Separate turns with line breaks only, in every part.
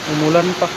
Umulan pa.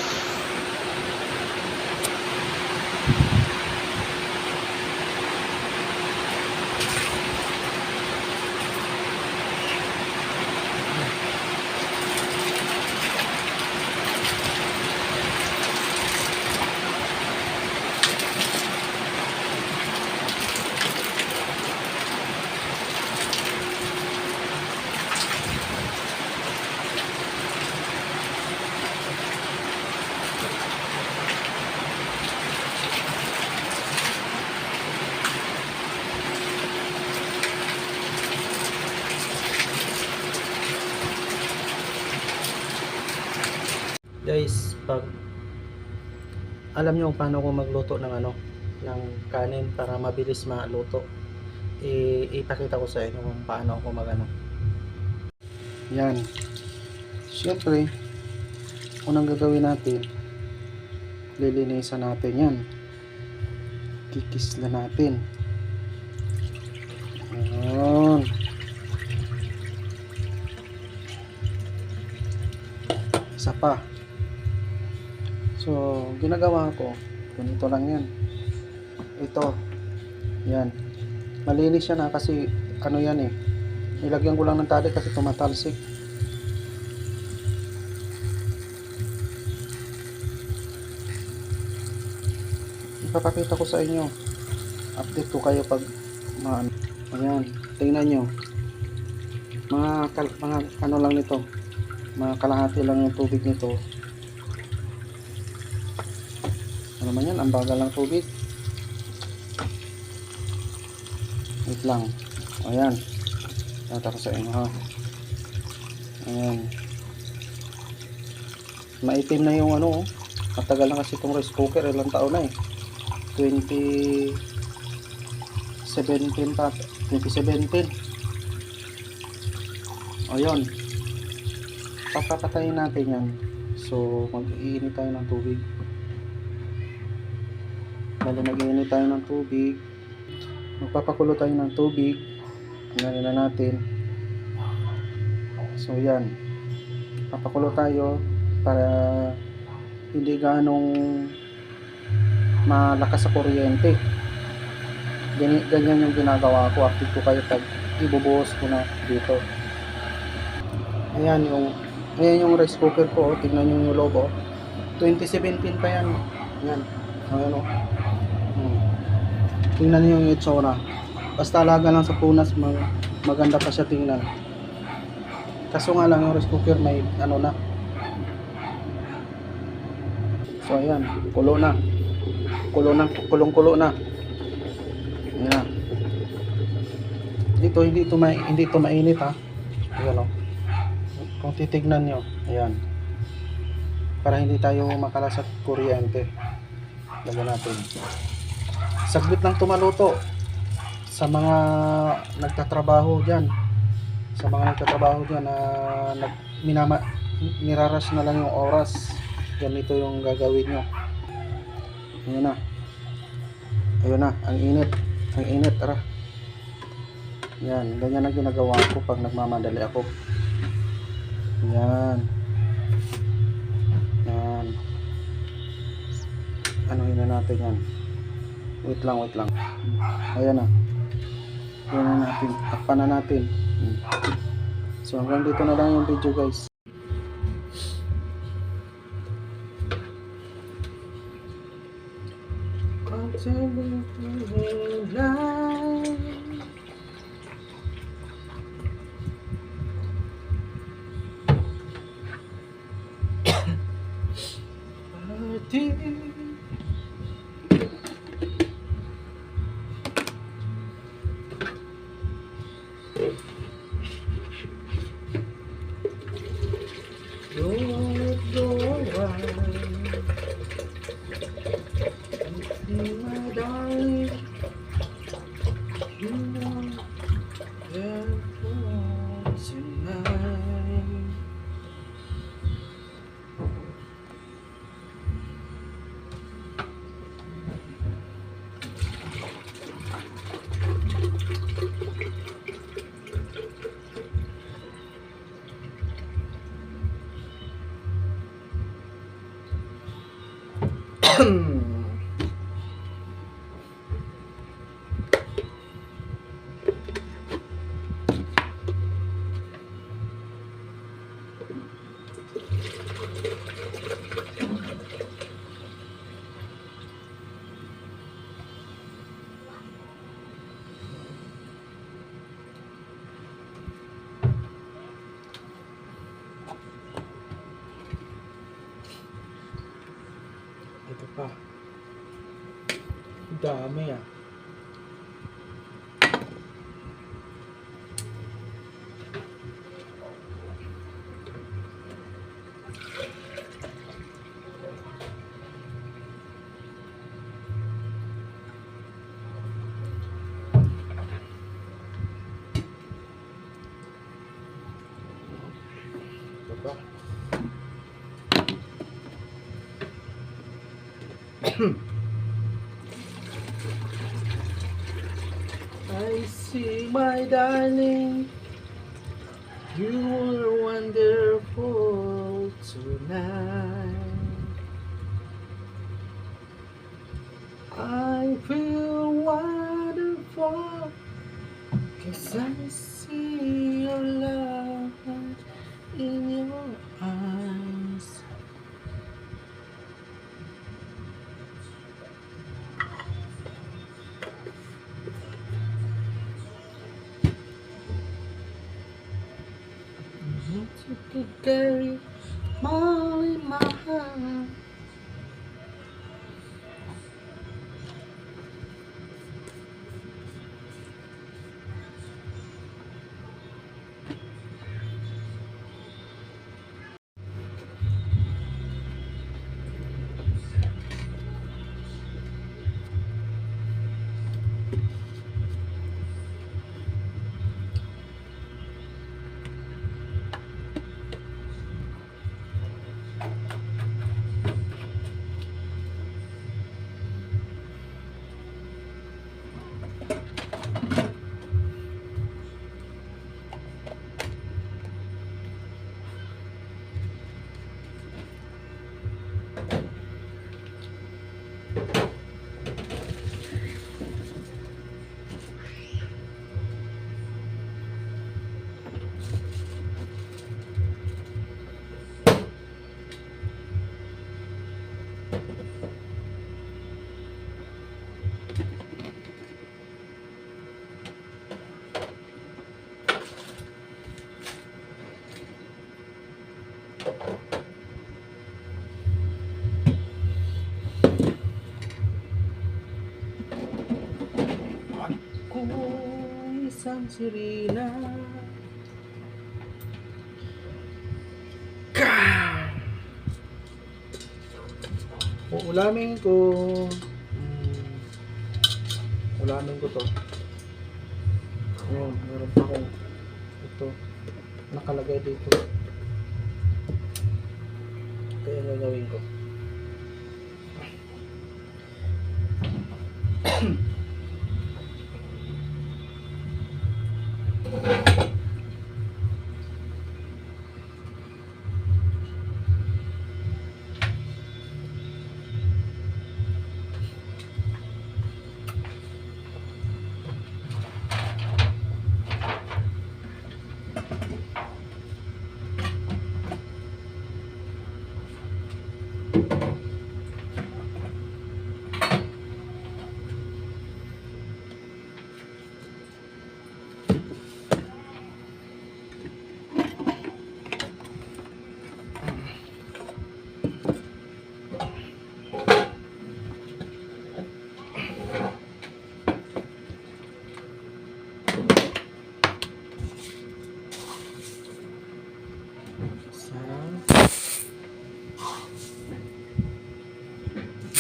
Guys, pag alam nyo paano ko magluto ng ng kanin para mabilis maluto, ipakita ko sa inyo kung paano ako yan. Siyempre, unang gagawin natin, lilinisan natin yan, kikisla natin. Ayan. Isa pa. So, ginagawa ko, ganito lang yan. Ito, yan. Malinis yan kasi yan eh. Nilagyan ko lang ng tali kasi tumatalsik. Ipapakita ko sa inyo. Update ko kayo pag ayan, tingnan nyo. Mga lang nito. Mga kalahati lang yung tubig nito. Ano man yan, ang bagal ng tubig. Wait lang. Ayan. Tata ko sa inyo ha. Ayan. Maitim na yung matagal na kasi itong rice cooker. Ilang taon na eh. 2017 pa. 2017. Ayun. Papapatayin natin yan. So, mag-iinit tayo ng tubig. Bali, mag-iinit tayo ng tubig. Magpapakulo tayo ng tubig. Tingnan na natin. So, yan. Papakulo tayo para hindi ganong malakas sa kuryente. Ganyan yung ginagawa ko. Active ko kayo pag ibubuhos ko na dito. Ayan yung rice cooker ko. Tingnan nyo yung logo. 2017 pa yan. Ayan. Ayan o. Tingnan nyo yung itsura. Basta alaga lang sa punas, maganda pa siya tingnan. Kaso nga lang yung rice cooker may na. So ayan, kulo na. Kulong-kulo na. Ayan na. Dito hindi ito mainit ha. Ayan o. Kung titignan nyo, ayan. Para hindi tayo makalasat kuryente. Lagyan natin. Saglit lang tumaluto sa mga nagtatrabaho dyan na niraras na lang yung oras. Ganito yung gagawin nyo. Ayun na, ang init, tara. Yan, ganyan ang ginagawa ko pag nagmamadali ako. Yan. Anuhin na natin yan. Wait lang. Ayan na. Ayan na natin. Takpan na natin. So hanggang dito na lang yung video guys. Ito pa. Dami ah. Ito pa. I see my darling, you are wonderful tonight. I feel wonderful, 'cause I see your love in your eyes. You could carry all in my heart. Ako isang sirena. Ulamin ko. Ulamin ko to. Ayun, meron pa akong ito nakalagay dito. Kaya gagawin ko.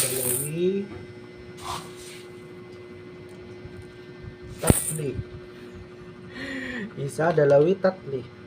Dalawi, tatli. Isa, dalawi, tatli.